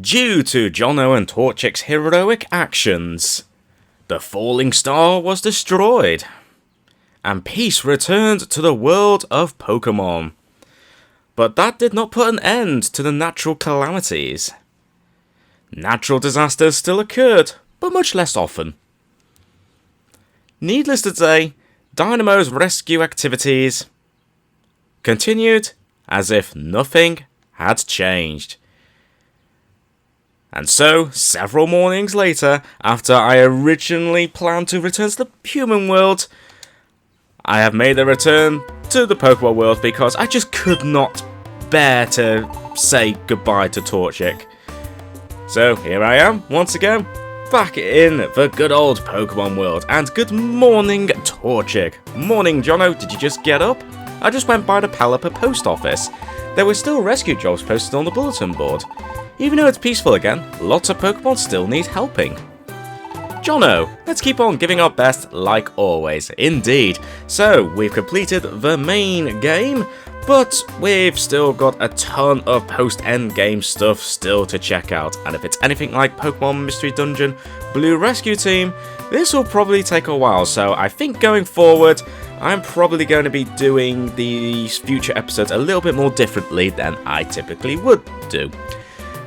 Due to Jono and Torchic's heroic actions, the falling star was destroyed, and peace returned to the world of Pokémon. But that did not put an end to the natural calamities. Natural disasters still occurred, but much less often. Needless to say, Dynamo's rescue activities continued as if nothing had changed. And so, several mornings later, after I originally planned to return to the human world, I have made a return to the Pokémon World because I just could not bear to say goodbye to Torchic. So here I am, once again, back in the good old Pokémon World. And good morning, Torchic. Morning, Jono, did you just get up? I just went by the Palapa post office. There were still rescue jobs posted on the bulletin board. Even though it's peaceful again, lots of Pokémon still need helping. Jono, let's keep on giving our best like always, indeed. So, we've completed the main game, but we've still got a ton of post-end game stuff still to check out. And if it's anything like Pokémon Mystery Dungeon Blue Rescue Team, this will probably take a while. So I think going forward, I'm probably going to be doing these future episodes a little bit more differently than I typically would do.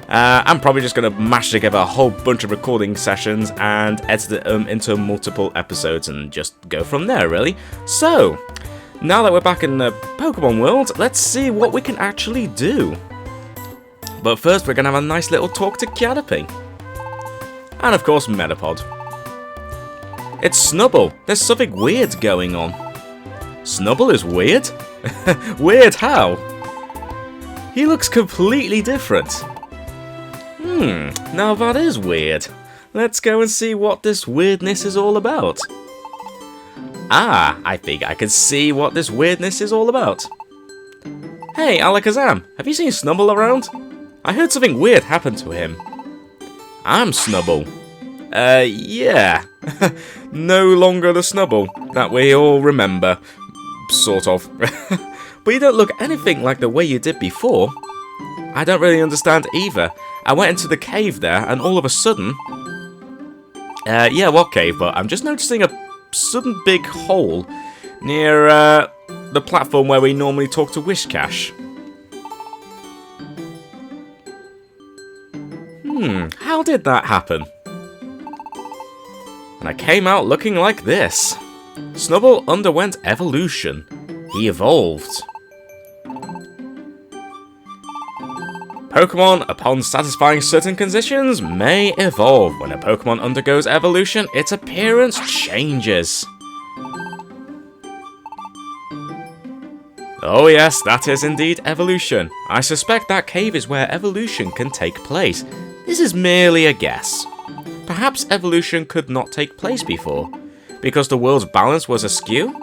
I'm probably just going to mash together a whole bunch of recording sessions and edit them into multiple episodes and just go from there, really. So, now that we're back in the Pokemon world, let's see what we can actually do. But first, we're going to have a nice little talk to Caterpie. And of course, Metapod. It's Snubble. There's something weird going on. Snubble is weird? Weird how? He looks completely different. Now that is weird. Let's go and see what this weirdness is all about. Ah, I think I can see what this weirdness is all about. Hey, Alakazam, have you seen Snubble around? I heard something weird happen to him. I'm Snubble. Yeah. No longer the Snubble that we all remember. Sort of. But you don't look anything like the way you did before. I don't really understand either. I went into the cave there, and all of a sudden... yeah, what cave? But I'm just noticing a sudden big hole near the platform where we normally talk to Wishcash. How did that happen? And I came out looking like this. Snubble underwent evolution. He evolved. Pokemon, upon satisfying certain conditions, may evolve. When a Pokemon undergoes evolution, its appearance changes. Oh yes, that is indeed evolution. I suspect that cave is where evolution can take place. This is merely a guess. Perhaps evolution could not take place before, because the world's balance was askew?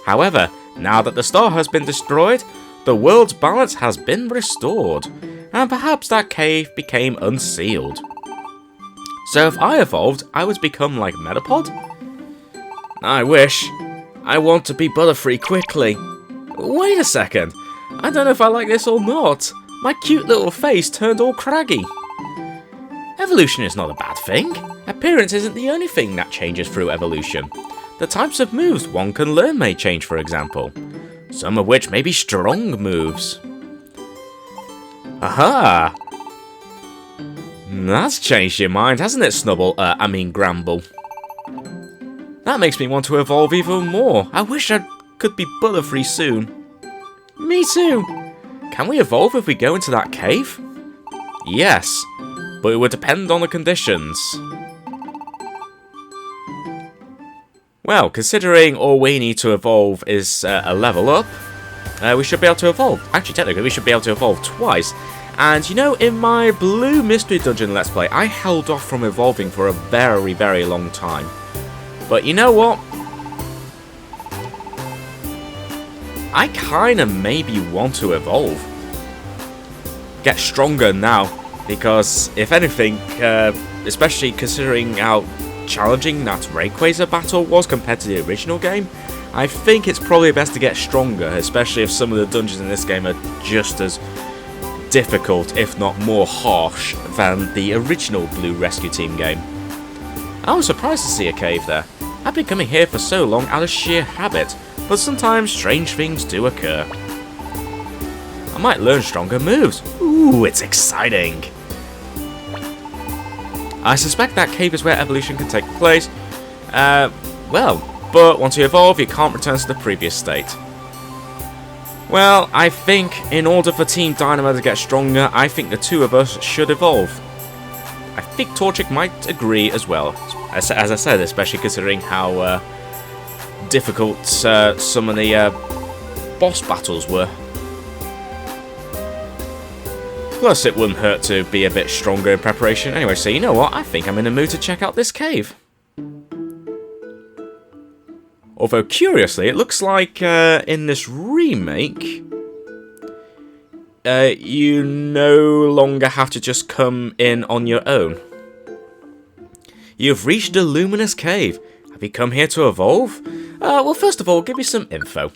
However, now that the star has been destroyed, the world's balance has been restored. And perhaps that cave became unsealed. So if I evolved, I would become like Metapod? I wish. I want to be Butterfree quickly. Wait a second. I don't know if I like this or not. My cute little face turned all craggy. Evolution is not a bad thing. Appearance isn't the only thing that changes through evolution. The types of moves one can learn may change, for example. Some of which may be strong moves. Aha! That's changed your mind, hasn't it, Snubble? Gramble. That makes me want to evolve even more. I wish I could be Butterfree soon. Me too. Can we evolve if we go into that cave? Yes, but it would depend on the conditions. Well, considering all we need to evolve is a level up, we should be able to evolve. Actually, technically, we should be able to evolve twice. And you know, in my Blue Mystery Dungeon Let's Play, I held off from evolving for a very, very long time. But you know what? I kinda maybe want to evolve. Get stronger now, because if anything, especially considering how challenging that Rayquaza battle was compared to the original game, I think it's probably best to get stronger, especially if some of the dungeons in this game are just as difficult, if not more harsh, than the original Blue Rescue Team game. I was surprised to see a cave there. I've been coming here for so long out of sheer habit, but sometimes strange things do occur. I might learn stronger moves. Ooh, it's exciting! I suspect that cave is where evolution can take place. But once you evolve, you can't return to the previous state. Well, I think in order for Team Dynamo to get stronger, I think the two of us should evolve. I think Torchic might agree as well, as I said, especially considering how difficult some of the boss battles were. Plus, it wouldn't hurt to be a bit stronger in preparation. Anyway, so you know what? I think I'm in the mood to check out this cave. Although, curiously, it looks like in this remake, you no longer have to just come in on your own. You've reached the Luminous Cave. Have you come here to evolve? Well, first of all, give you some info.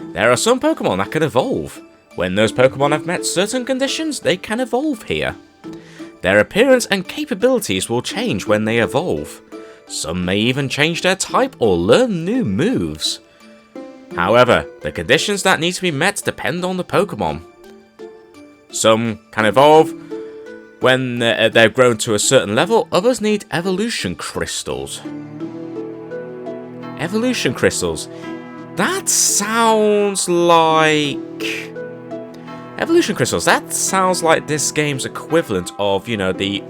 There are some Pokemon that can evolve. When those Pokemon have met certain conditions, they can evolve here. Their appearance and capabilities will change when they evolve. Some may even change their type or learn new moves. However, the conditions that need to be met depend on the Pokemon. Some can evolve when they're grown to a certain level, others need evolution crystals. Evolution crystals. That sounds like... Evolution crystals, that sounds like this game's equivalent of, you know, the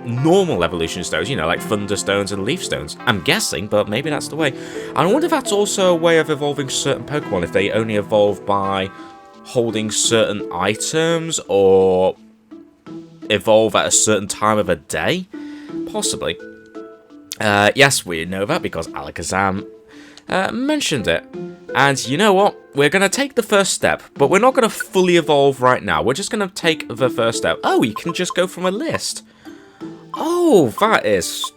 normal evolution stones, you know, like Thunderstones and Leaf Stones. I'm guessing, but maybe that's the way. I wonder if that's also a way of evolving certain Pokemon, if they only evolve by holding certain items or evolve at a certain time of a day? Possibly. Yes, we know that because Alakazam mentioned it. And you know what? We're going to take the first step, but we're not going to fully evolve right now. We're just going to take the first step. Oh, you can just go from a list. Oh, that is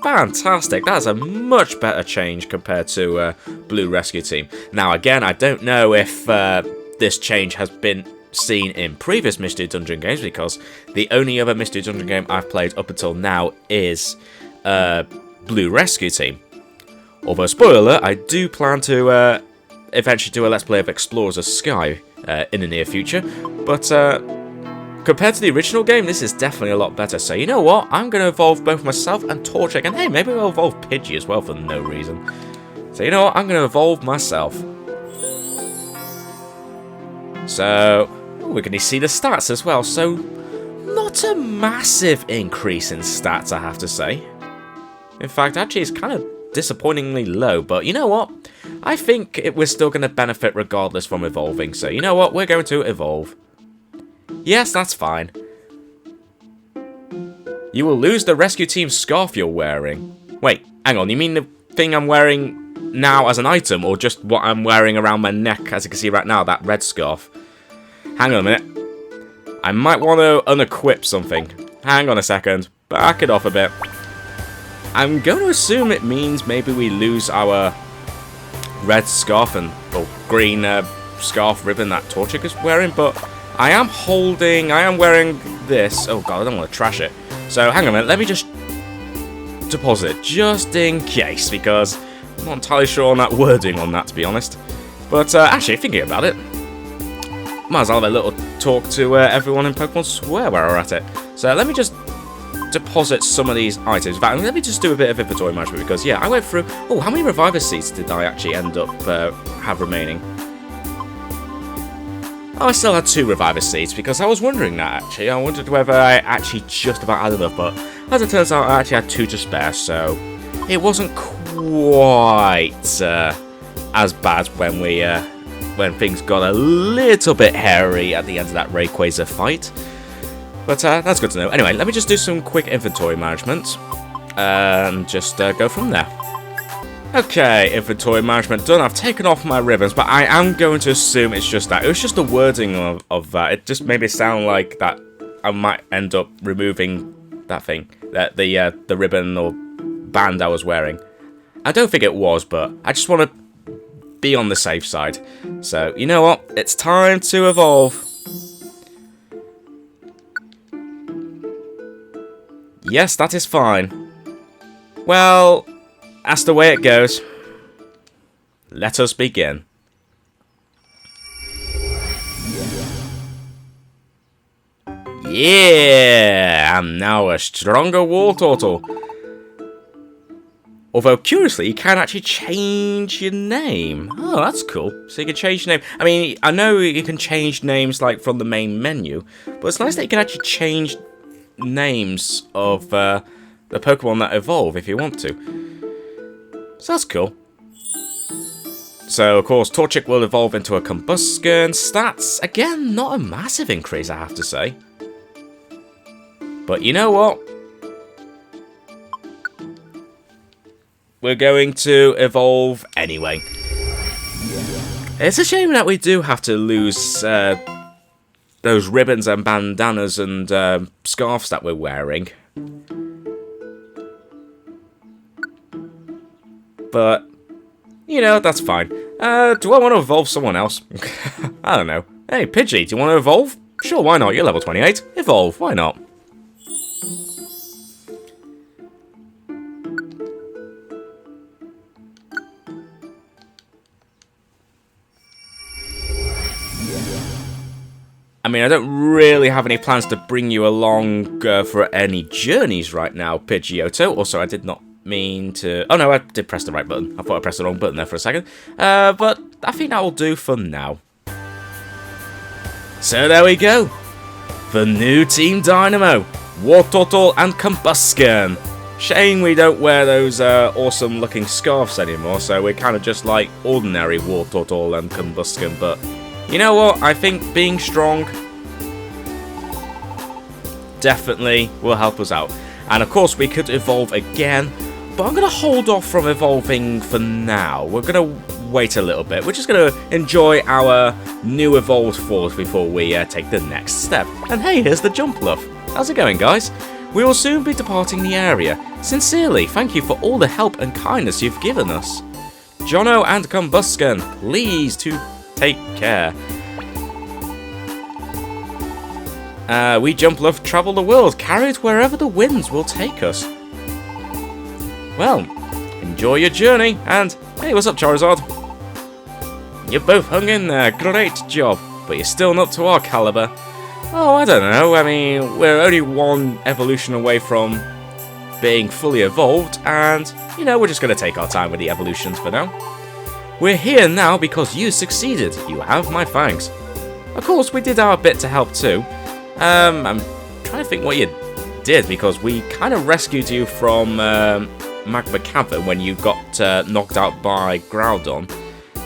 fantastic. That's a much better change compared to Blue Rescue Team. Now, again, I don't know if this change has been seen in previous Mystery Dungeon games, because the only other Mystery Dungeon game I've played up until now is Blue Rescue Team. Although, spoiler, I do plan to eventually do a Let's Play of Explorers of Sky in the near future, but compared to the original game, this is definitely a lot better. So you know what? I'm going to evolve both myself and Torchic, and hey, maybe we'll evolve Pidgey as well for no reason. So you know what? I'm going to evolve myself. So, we can see the stats as well. So, not a massive increase in stats, I have to say. In fact, actually, it's kind of disappointingly low, but you know what? I think we're still going to benefit regardless from evolving, so you know what? We're going to evolve. Yes, that's fine. You will lose the rescue team scarf you're wearing. Wait, hang on, you mean the thing I'm wearing now as an item, or just what I'm wearing around my neck, as you can see right now, that red scarf? Hang on a minute. I might want to unequip something. Hang on a second. Back it off a bit. I'm going to assume it means maybe we lose our red scarf and green scarf ribbon that Torchic is wearing, but I am wearing this. Oh god, I don't want to trash it. So hang on a minute, let me just deposit it, just in case, because I'm not entirely sure on that wording on that, to be honest. But actually, thinking about it, might as well have a little talk to everyone in Pokémon Square while we're at it. So let me just deposit some of these items. In fact, let me just do a bit of inventory management, because yeah, I went through... Oh, how many Reviver Seeds did I actually end up have remaining? Oh, I still had 2 Reviver Seeds, because I was wondering that, actually. I wondered whether I actually just about had enough, but as it turns out, I actually had 2 to spare, so it wasn't quite as bad when things got a little bit hairy at the end of that Rayquaza fight. But that's good to know. Anyway, let me just do some quick inventory management and just go from there. Okay, inventory management done. I've taken off my ribbons, but I am going to assume it's just that. It was just the wording of that. It just made me sound like that I might end up removing that thing, the ribbon or band I was wearing. I don't think it was, but I just want to be on the safe side. So, you know what? It's time to evolve. Yes, that is fine. Well, that's the way it goes. Let us begin. Yeah, I'm now a stronger war turtle. Although, curiously, you can actually change your name. Oh, that's cool. So you can change your name. I mean, I know you can change names, like, from the main menu. But it's nice that you can actually change names of the Pokemon that evolve if you want to. So that's cool. So, of course, Torchic will evolve into a Combusken. Stats, again, not a massive increase, I have to say. But you know what? We're going to evolve anyway. It's a shame that we do have to lose those ribbons and bandanas and scarves that we're wearing. But, you know, that's fine. Do I want to evolve someone else? I don't know. Hey, Pidgey, do you want to evolve? Sure, why not? You're level 28. Evolve, why not? I mean, I don't really have any plans to bring you along for any journeys right now, Pidgeotto. Also, I did not mean to... Oh, no, I did press the right button. I thought I pressed the wrong button there for a second. But I think that will do for now. So there we go. The new Team Dynamo. Wartortle and Combusken. Shame we don't wear those awesome-looking scarves anymore, so we're kind of just like ordinary Wartortle and Combusken, but... You know what? I think being strong definitely will help us out. And of course, we could evolve again, but I'm going to hold off from evolving for now. We're going to wait a little bit. We're just going to enjoy our new evolved forms before we take the next step. And hey, here's the Jumpluff. How's it going, guys? We will soon be departing the area. Sincerely, thank you for all the help and kindness you've given us. Jono and Combusken, please to... take care. We Jumpluff travel the world, carried wherever the winds will take us. Well, enjoy your journey, and hey, what's up, Charizard? You both hung in there, great job, but you're still not to our caliber. Oh, I don't know, I mean, we're only one evolution away from being fully evolved, and, you know, we're just going to take our time with the evolutions for now. We're here now because you succeeded. You have my thanks. Of course, we did our bit to help too. I'm trying to think what you did, because we kind of rescued you from Magma Cavern when you got knocked out by Groudon.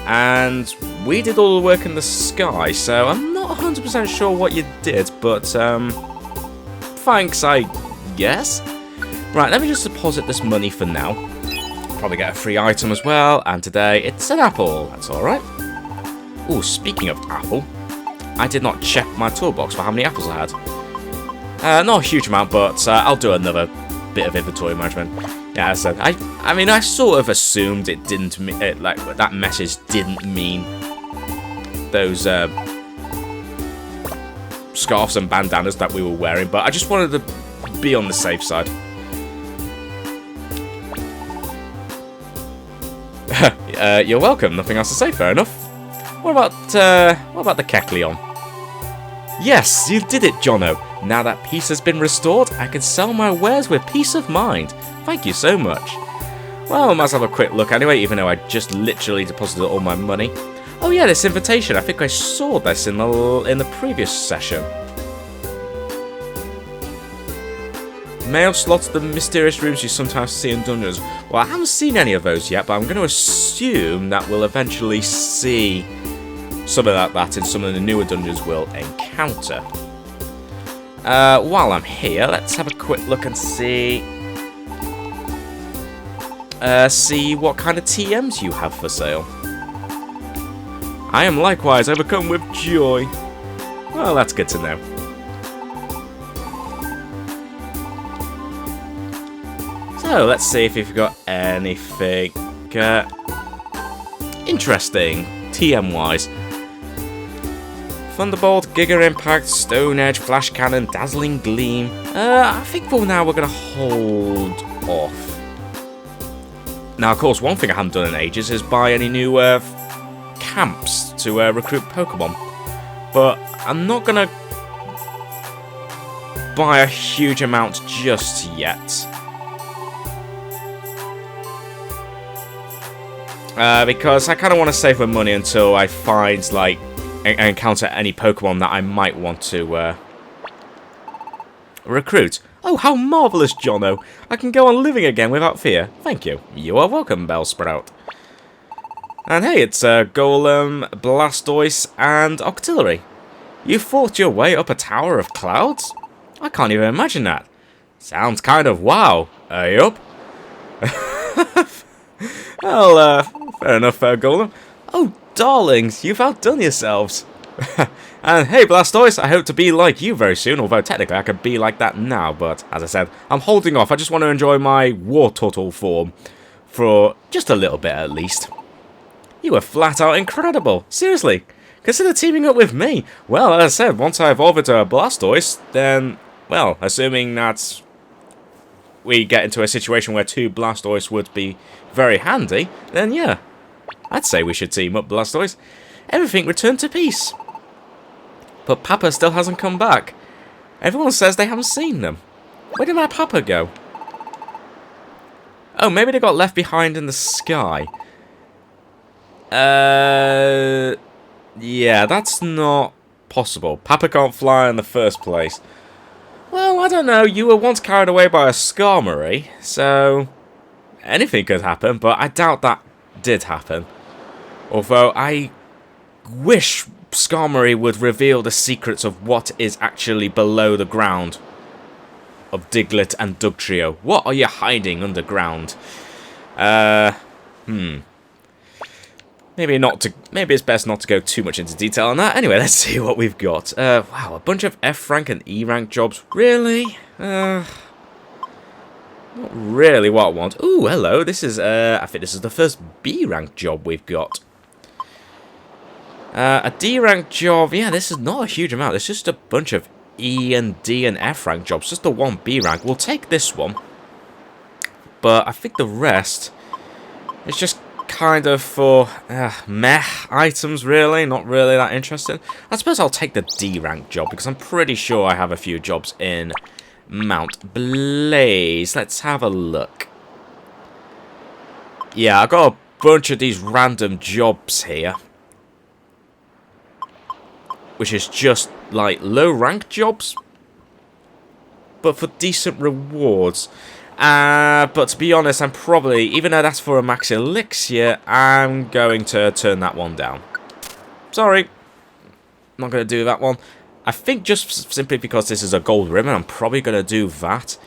And we did all the work in the sky, so I'm not 100% sure what you did, but thanks, I guess. Right, let me just deposit this money for now. Probably get a free item as well, and today it's an apple. That's alright. Ooh, speaking of apple, I did not check my toolbox for how many apples I had. Not a huge amount, but I'll do another bit of inventory management. Yeah, as I said, I mean, I sort of assumed it didn't mean, like, that message didn't mean those scarves and bandanas that we were wearing, but I just wanted to be on the safe side. You're welcome. Nothing else to say. Fair enough. What about the Kecleon? Yes, you did it, Jono. Now that peace has been restored, I can sell my wares with peace of mind. Thank you so much. Well, I must have a quick look anyway, even though I just literally deposited all my money. Oh yeah, this invitation. I think I saw this in the previous session. Mail slots, the mysterious rooms you sometimes see in dungeons. Well, I haven't seen any of those yet, but I'm going to assume that we'll eventually see some of that in some of the newer dungeons we'll encounter. While I'm here, let's have a quick look and see what kind of TMs you have for sale. I am likewise overcome with joy. Well, that's good to know. So, let's see if you've got anything interesting, TM-wise. Thunderbolt, Giga Impact, Stone Edge, Flash Cannon, Dazzling Gleam. I think for now we're going to hold off. Now, of course, one thing I haven't done in ages is buy any new camps to recruit Pokemon. But I'm not going to buy a huge amount just yet. Because I kind of want to save my money until I find, like, encounter any Pokemon that I might want to recruit. Oh, how marvellous, Jono! I can go on living again without fear. Thank you. You are welcome, Bellsprout. And hey, it's Golem, Blastoise, and Octillery. You fought your way up a tower of clouds? I can't even imagine that. Sounds kind of wow. Yup. Well, fair enough, Golem. Oh, darlings, you've outdone yourselves. And hey, Blastoise, I hope to be like you very soon, although technically I could be like that now, but as I said, I'm holding off. I just want to enjoy my war turtle form for just a little bit at least. You were flat out incredible. Seriously, consider teaming up with me. Well, as I said, once I evolve into a Blastoise, then, well, assuming that we get into a situation where 2 Blastoise would be very handy, then yeah, I'd say we should team up, Blastoise. Everything returned to peace. But Papa still hasn't come back. Everyone says they haven't seen them. Where did my Papa go? Oh, maybe they got left behind in the sky. Yeah, that's not possible. Papa can't fly in the first place. Well, I don't know. You were once carried away by a Skarmory, so anything could happen, but I doubt that did happen. Although I wish Skarmory would reveal the secrets of what is actually below the ground of Diglett and Dugtrio. What are you hiding underground? Maybe it's best not to go too much into detail on that. Anyway, let's see what we've got. Wow, a bunch of F rank and E rank jobs. Really? Not really what I want. Ooh, hello. This is I think this is the first B rank job we've got. A D rank job, yeah, this is not a huge amount. It's just a bunch of E and D and F rank jobs. Just the one B rank. We'll take this one. But I think the rest is just kind of for meh items, really. Not really that interesting. I suppose I'll take the D rank job because I'm pretty sure I have a few jobs in Mount Blaze. Let's have a look. Yeah, I got a bunch of these random jobs here, which is just like low rank jobs, but for decent rewards. But to be honest, I'm probably, even though that's for a max elixir, I'm going to turn that one down. Sorry, not going to do that one. I think just simply because this is a gold ribbon, I'm probably going to do that.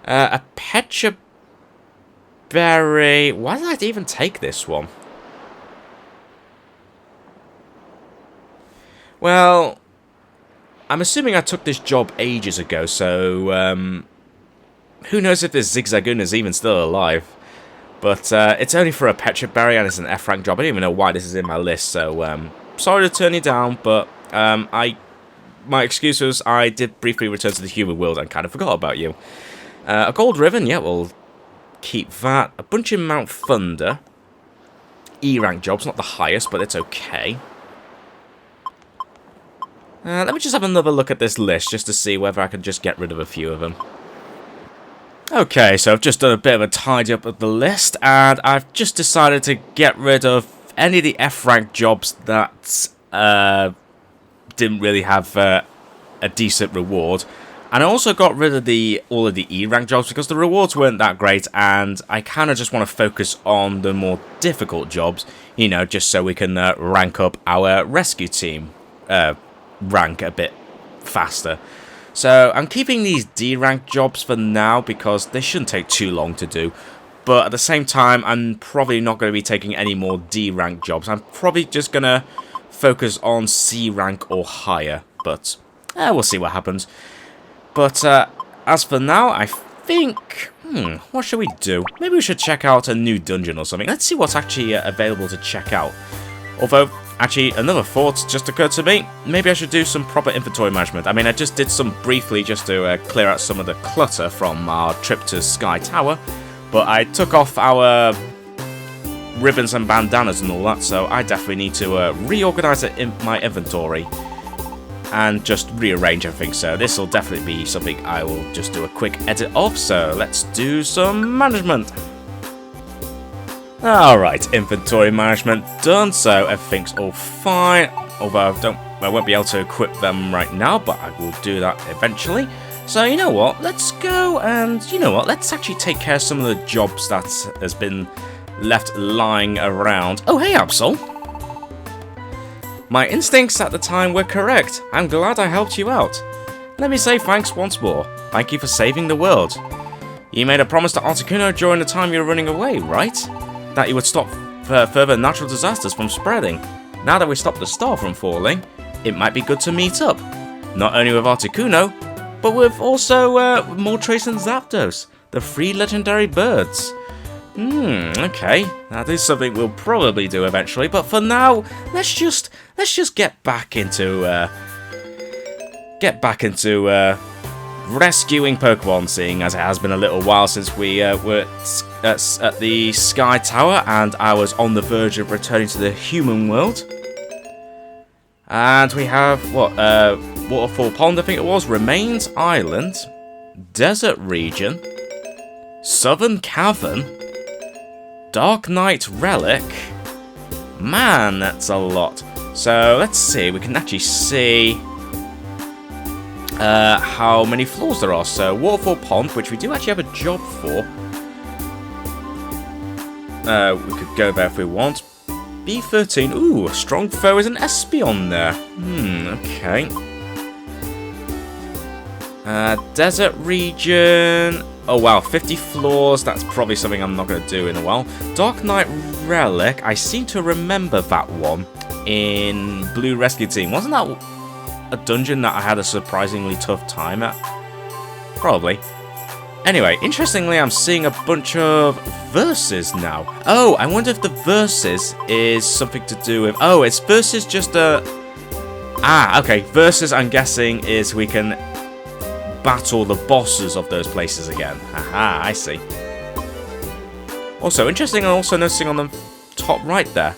A Pecha Berry. Why did I even take this one? Well, I'm assuming I took this job ages ago, so who knows if this Zigzagoon is even still alive. But it's only for a Pecha Berry and it's an F rank job. I don't even know why this is in my list, so sorry to turn you down, but my excuse was I did briefly return to the human world and kind of forgot about you. A gold ribbon, yeah, we'll keep that. A bunch of Mount Thunder. E rank jobs, not the highest, but it's okay. Let me just have another look at this list just to see whether I can just get rid of a few of them. Okay, so I've just done a bit of a tidy up of the list, and I've just decided to get rid of any of the F-rank jobs that didn't really have a decent reward. And I also got rid of all of the E-rank jobs because the rewards weren't that great, and I kind of just want to focus on the more difficult jobs, you know, just so we can rank up our rescue team rank a bit faster. So I'm keeping these D-rank jobs for now because they shouldn't take too long to do. But at the same time, I'm probably not going to be taking any more D-rank jobs. I'm probably just going to focus on C-rank or higher. But we'll see what happens. But as for now, I think... what should we do? Maybe we should check out a new dungeon or something. Let's see what's actually available to check out. Although, Actually, another thought just occurred to me. Maybe I should do some proper inventory management. I mean, I just did some briefly just to clear out some of the clutter from our trip to Sky Tower. But I took off our ribbons and bandanas and all that, so I definitely need to reorganize it in my inventory and just rearrange everything. So this will definitely be something I will just do a quick edit of. So let's do some management. Alright, inventory management done, so everything's all fine. Although I won't be able to equip them right now, but I will do that eventually. So you know what, let's go and, let's actually take care of some of the jobs that has been left lying around. Oh hey Absol! My instincts at the time were correct. I'm glad I helped you out. Let me say thanks once more. Thank you for saving the world. You made a promise to Articuno during the time you were running away, right? That you would stop further natural disasters from spreading. Now that we stopped the star from falling, it might be good to meet up. Not only with Articuno, but with also Moltres and Zapdos, the 3 legendary birds. Okay, that is something we'll probably do eventually, but for now, let's just get back into rescuing Pokemon, seeing as it has been a little while since we were at the Sky Tower, and I was on the verge of returning to the human world. And we have, Waterfall Pond, I think it was, Remains Island, Desert Region, Southern Cavern, Dark Knight Relic. Man, that's a lot. So, let's see, we can actually see how many floors there are. So, Waterfall Pond, which we do actually have a job for. We could go there if we want. B13, ooh, a strong foe is an Espeon there. Okay. Desert region. Oh wow, 50 floors, that's probably something I'm not going to do in a while. Dark Knight Relic, I seem to remember that one in Blue Rescue Team. Wasn't that a dungeon that I had a surprisingly tough time at? Probably. Anyway, interestingly, I'm seeing a bunch of verses now. Oh, I wonder if the verses is something to do with... Oh, it's verses just a... Ah, okay. Verses, I'm guessing, is we can battle the bosses of those places again. Aha, I see. Also, interesting, I'm also noticing on the top right there.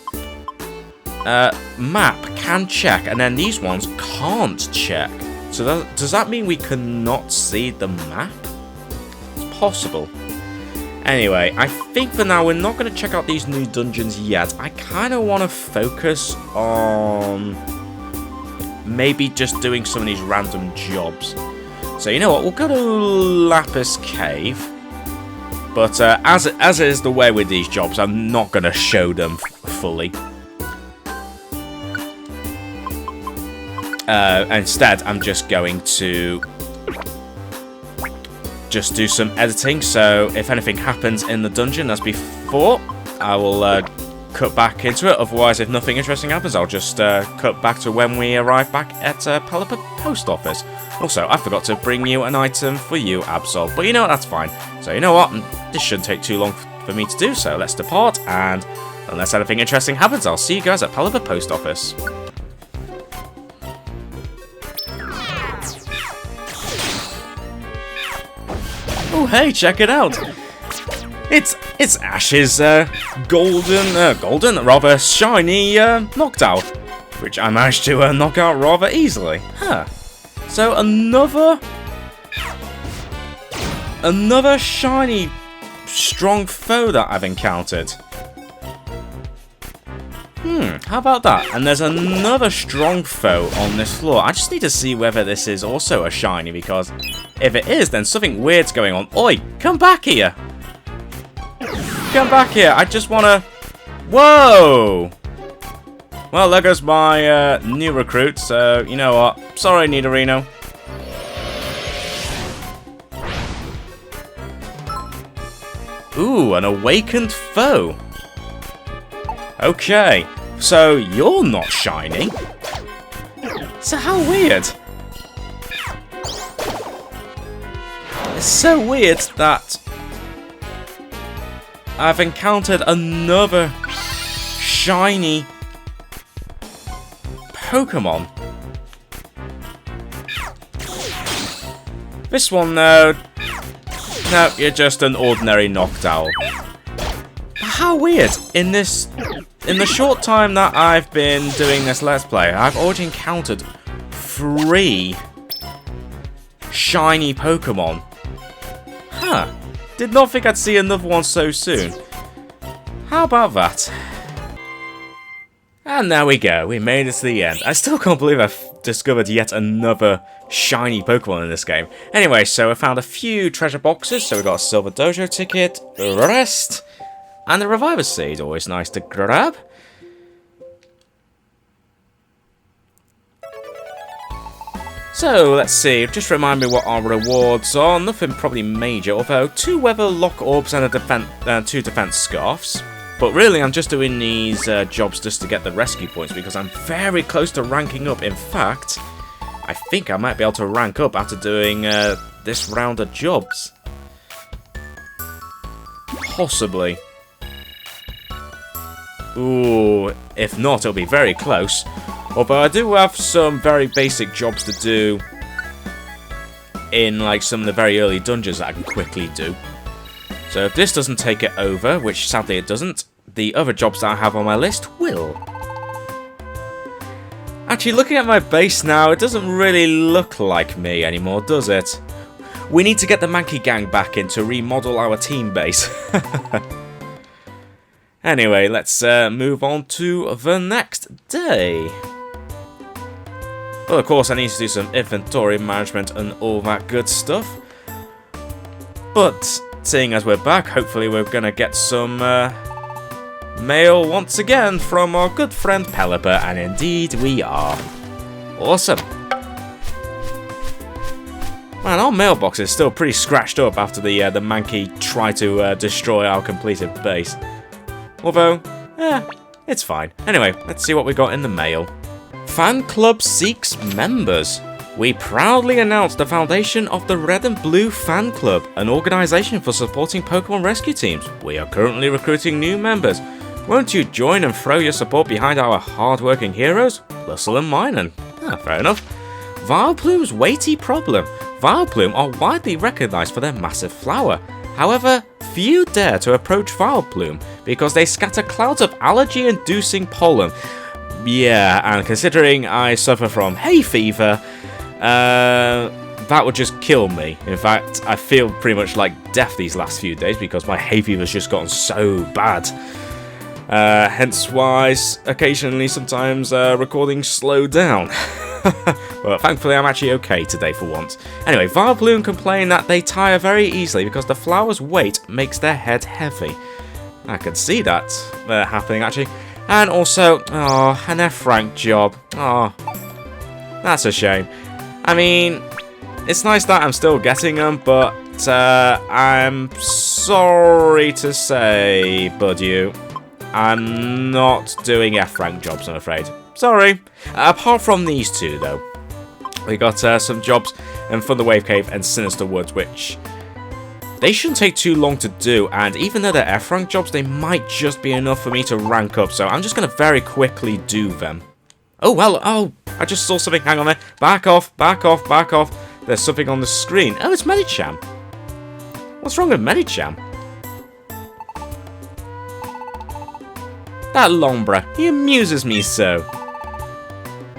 Map can check, and then these ones can't check. So does that mean we cannot see the map? Possible. Anyway, I think for now we're not going to check out these new dungeons yet. I kind of want to focus on maybe just doing some of these random jobs. So you know what, we'll go to Lapis Cave. But as is the way with these jobs, I'm not going to show them fully. Instead, I'm just going to just do some editing, so if anything happens in the dungeon as before, I will cut back into it. Otherwise, if nothing interesting happens, I'll just cut back to when we arrive back at Pelipper Post Office. Also, I forgot to bring you an item for you, Absol, but you know what, that's fine. So you know what, this shouldn't take too long for me to do, so let's depart, and unless anything interesting happens, I'll see you guys at Pelipper Post Office. Oh hey, check it out! It's Ash's rather shiny Noctowl, which I managed to knock out rather easily. Huh. So another shiny, strong foe that I've encountered. How about that? And there's another strong foe on this floor. I just need to see whether this is also a shiny, because if it is, then something weird's going on. Oi, come back here! Come back here, I just wanna... Whoa! Well, there goes my new recruit, so you know what? Sorry, Nidorino. Ooh, an awakened foe. Okay, so you're not shiny. So how weird. It's so weird that I've encountered another shiny Pokémon. This one, though... No, you're just an ordinary Noctowl. How weird! In the short time that I've been doing this Let's Play, I've already encountered 3 shiny Pokémon. Huh. Did not think I'd see another one so soon. How about that? And there we go, we made it to the end. I still can't believe I've discovered yet another shiny Pokemon in this game. Anyway, so I found a few treasure boxes. So we got a Silver Dojo ticket, a rest, and the Reviver Seed. Always nice to grab. So, let's see. Just remind me what our rewards are. Nothing probably major, although 2 Weather Lock Orbs and 2 Defense Scarfs. But really, I'm just doing these jobs just to get the rescue points because I'm very close to ranking up. In fact, I think I might be able to rank up after doing this round of jobs. Possibly. Ooh, if not, it'll be very close. Although I do have some very basic jobs to do in like some of the very early dungeons that I can quickly do. So if this doesn't take it over, which sadly it doesn't, the other jobs that I have on my list will. Actually, looking at my base now, it doesn't really look like me anymore, does it? We need to get the Mankey Gang back in to remodel our team base. Anyway, let's move on to the next day. Well, of course, I need to do some inventory management and all that good stuff. But seeing as we're back, hopefully we're going to get some mail once again from our good friend Pelipper, and indeed we are. Awesome. Man, our mailbox is still pretty scratched up after the Mankey tried to destroy our completed base. Although, it's fine. Anyway, let's see what we got in the mail. Fan Club seeks members. We proudly announce the foundation of the Red and Blue Fan Club, an organisation for supporting Pokemon rescue teams. We are currently recruiting new members. Won't you join and throw your support behind our hard-working heroes? Plusle and Minun. Fair enough. Vileplume's weighty problem. Vileplume are widely recognised for their massive flower. However, few dare to approach Vileplume because they scatter clouds of allergy-inducing pollen. Yeah, and considering I suffer from hay fever, that would just kill me. In fact, I feel pretty much like death these last few days because my hay fever's just gotten so bad. Hence why occasionally sometimes recordings slow down. But thankfully I'm actually okay today for once. Anyway, Vileplume complain that they tire very easily because the flower's weight makes their head heavy. I can see that happening actually. And also, an F-rank job. That's a shame. I mean, it's nice that I'm still getting them, but I'm sorry to say, Bud, I'm not doing F-rank jobs, I'm afraid. Sorry. Apart from these 2, though, we got some jobs in Thunder Wave Cave and Sinister Woods, which they shouldn't take too long to do, and even though they're F-rank jobs, they might just be enough for me to rank up, so I'm just going to very quickly do them. Oh, well, I just saw something. Hang on there. Back off, back off, back off. There's something on the screen. Oh, it's Medicham. What's wrong with Medicham? That Lombra, he amuses me so.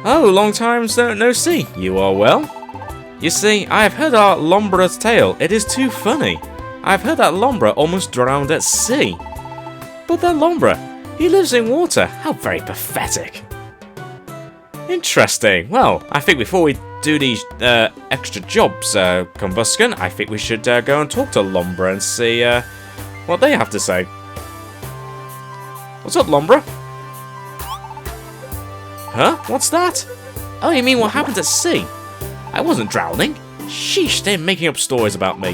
Oh, long time no see. You are well? You see, I have heard our Lombra's tale. It is too funny. I have heard that Lombra almost drowned at sea. But that Lombra, he lives in water. How very pathetic. Interesting. Well, I think before we do these extra jobs, Combusken, I think we should go and talk to Lombra and see what they have to say. What's up, Lombra? Huh? What's that? Oh, you mean what happened at sea? I wasn't drowning. Sheesh, they're making up stories about me.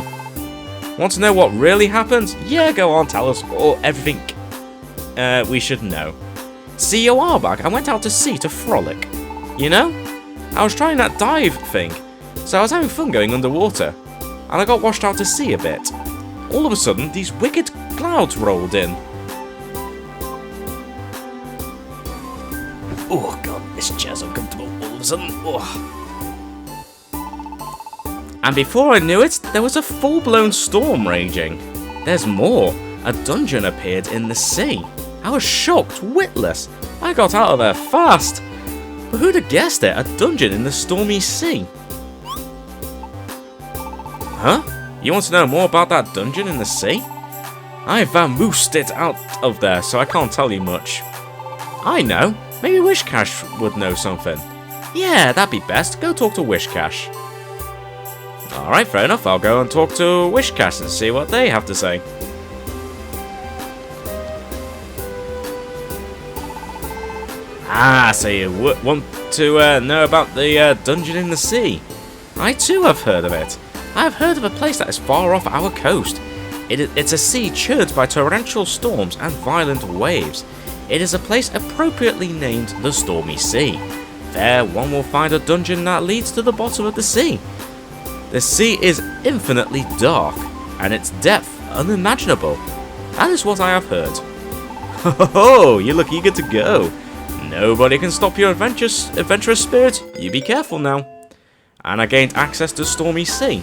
Want to know what really happened? Yeah, go on, tell us everything we should know. See, a while back, I went out to sea to frolic. You know? I was trying that dive thing, so I was having fun going underwater, and I got washed out to sea a bit. All of a sudden, these wicked clouds rolled in. Oh god, this chair's uncomfortable. a sudden. Ugh. And before I knew it, there was a full-blown storm raging. There's more. A dungeon appeared in the sea. I was shocked, witless. I got out of there fast. But who'd have guessed it? A dungeon in the stormy sea. Huh? You want to know more about that dungeon in the sea? I vamoosed it out of there, so I can't tell you much. I know. Maybe Wishcash would know something. Yeah, that'd be best. Go talk to Wishcash. Alright, fair enough. I'll go and talk to Wishcash and see what they have to say. Ah, so you want to know about the dungeon in the sea? I too have heard of it. I have heard of a place that is far off our coast. It's a sea churned by torrential storms and violent waves. It is a place appropriately named the Stormy Sea. There, one will find a dungeon that leads to the bottom of the sea. The sea is infinitely dark, and its depth unimaginable. That is what I have heard. Ho, you look eager to go. Nobody can stop your adventurous spirit. You be careful now. And I gained access to Stormy Sea.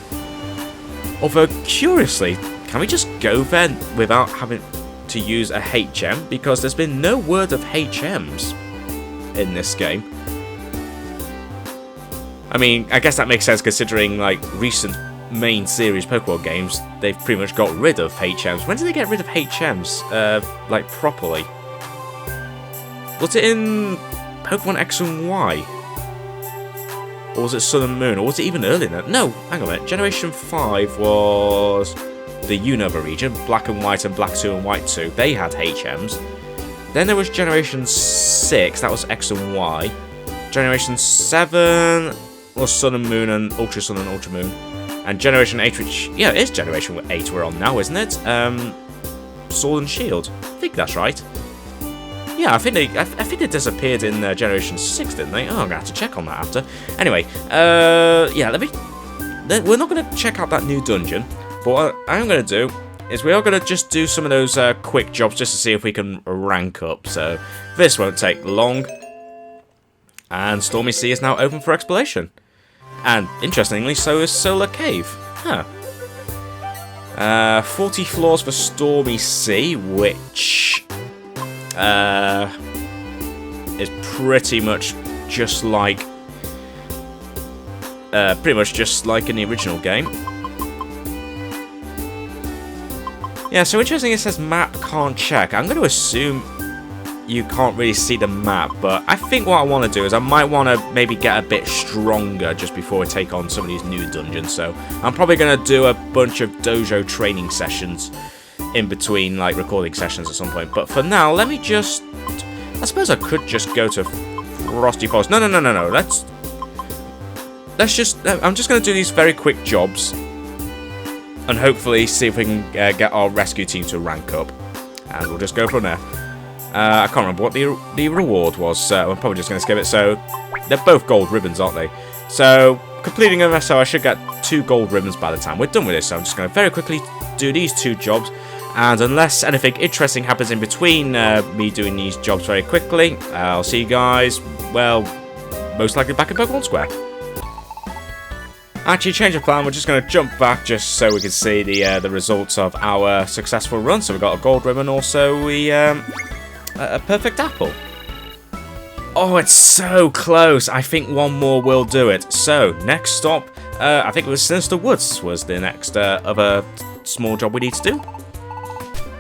Although, curiously, can we just go there without having to use a HM? Because there's been no word of HMs in this game. I mean, I guess that makes sense considering, like, recent main series Pokemon games, they've pretty much got rid of HMs. When did they get rid of HMs, like, properly? Was it in Pokemon X and Y? Or was it Sun and Moon? Or was it even earlier than that? No, hang on a minute. Generation 5 was the Unova region, Black and White and Black 2 and White 2. They had HMs. Then there was Generation 6, that was X and Y. Generation 7 was Sun and Moon and Ultra Sun and Ultra Moon. And Generation 8, which, yeah, it is Generation 8 we're on now, isn't it? Sword and Shield. I think that's right. Yeah, I think they disappeared in Generation 6, didn't they? Oh, I'm going to have to check on that after. Anyway, yeah, we're not going to check out that new dungeon. But what I'm going to do is we are going to just do some of those quick jobs just to see if we can rank up. So this won't take long. And Stormy Sea is now open for exploration. And interestingly, so is Solar Cave. Huh. 40 floors for Stormy Sea, which is pretty much just like in the original game. Yeah, so interesting it says map can't check. I'm going to assume you can't really see the map, but I think what I want to do is I might want to maybe get a bit stronger just before we take on some of these new dungeons. So I'm probably going to do a bunch of dojo training sessions in between, like, recording sessions at some point. But for now, let me just... I suppose I could just go to Frosty Forest. No. Let's just... I'm just going to do these very quick jobs. And hopefully see if we can get our rescue team to rank up. And we'll just go from there. I can't remember what the reward was, so I'm probably just going to skip it. So, they're both gold ribbons, aren't they? So, completing them, so I should get 2 gold ribbons by the time we're done with this. So I'm just going to very quickly do these 2 jobs. And unless anything interesting happens in between me doing these jobs very quickly, I'll see you guys, well, most likely back in Pokémon Square. Actually, change of plan, we're just going to jump back just so we can see the results of our successful run. So we got a gold ribbon, also a perfect apple. Oh, it's so close. I think one more will do it. So, next stop, I think it was Sinister Woods was the next other small job we need to do.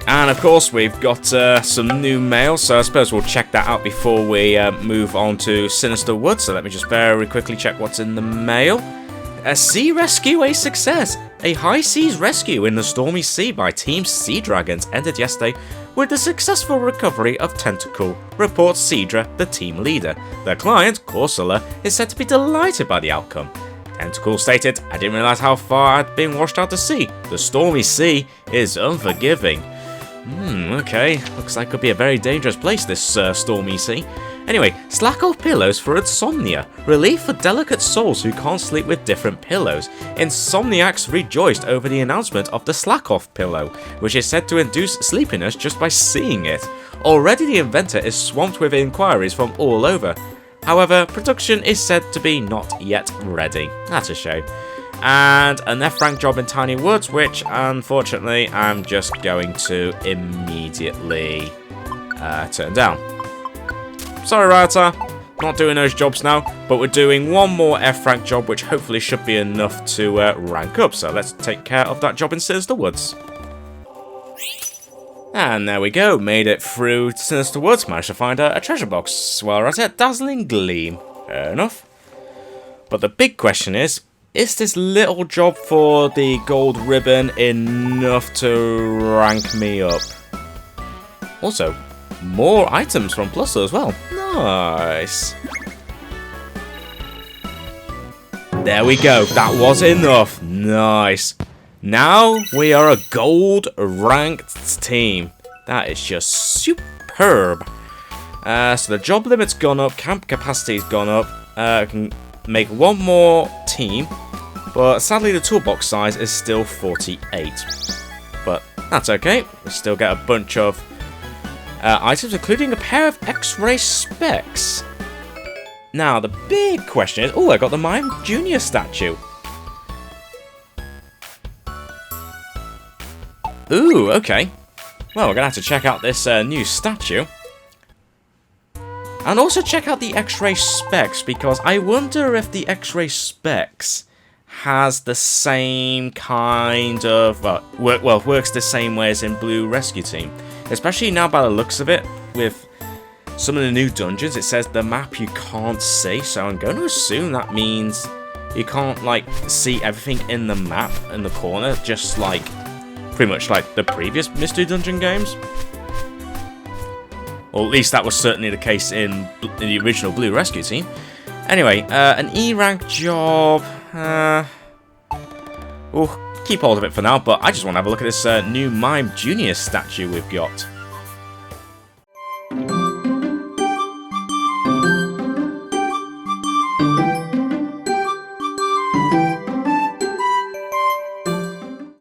And of course, we've got some new mail, so I suppose we'll check that out before we move on to Sinister Woods. So let me just very quickly check what's in the mail. A sea rescue, a success! A high seas rescue in the Stormy Sea by Team Sea Dragons ended yesterday with the successful recovery of Tentacool, reports Seadra, the team leader. The client, Corsola, is said to be delighted by the outcome. Tentacool stated, I didn't realise how far I'd been washed out to sea. The Stormy Sea is unforgiving. Okay, looks like it could be a very dangerous place, this Stormy Sea. Anyway, slack off pillows for insomnia. Relief for delicate souls who can't sleep with different pillows. Insomniacs rejoiced over the announcement of the slack off pillow, which is said to induce sleepiness just by seeing it. Already the inventor is swamped with inquiries from all over. However, production is said to be not yet ready. That's a shame. And an F-rank job in Tiny Woods, which unfortunately I'm just going to immediately turn down. Sorry, Rata, not doing those jobs now, but we're doing one more F-rank job, which hopefully should be enough to rank up. So let's take care of that job in Sinister Woods. And there we go, made it through Sinister Woods, managed to find a treasure box. Well, right at Dazzling Gleam. Fair enough. But the big question is this little job for the gold ribbon enough to rank me up? Also, more items from Pluster as well. Nice. There we go, that was enough. Nice. Now we are a gold ranked team. That is just superb. So the job limit's gone up, camp capacity's gone up. I can make one more team, but sadly the toolbox size is still 48. But that's okay. We still get a bunch of items, including a pair of X-ray specs. Now the big question is, oh, I got the Mime Junior statue. Ooh, okay. Well, we're going to have to check out this new statue. And also check out the X-ray specs, because I wonder if the X-ray specs has the same kind of... works the same way as in Blue Rescue Team. Especially now by the looks of it, with some of the new dungeons, it says the map you can't see. So I'm going to assume that means you can't, like, see everything in the map in the corner, just like... pretty much like the previous Mystery Dungeon games. Or at least that was certainly the case in the original Blue Rescue Team. Anyway, an E-rank job. We'll keep hold of it for now, but I just want to have a look at this new Mime Junior statue we've got.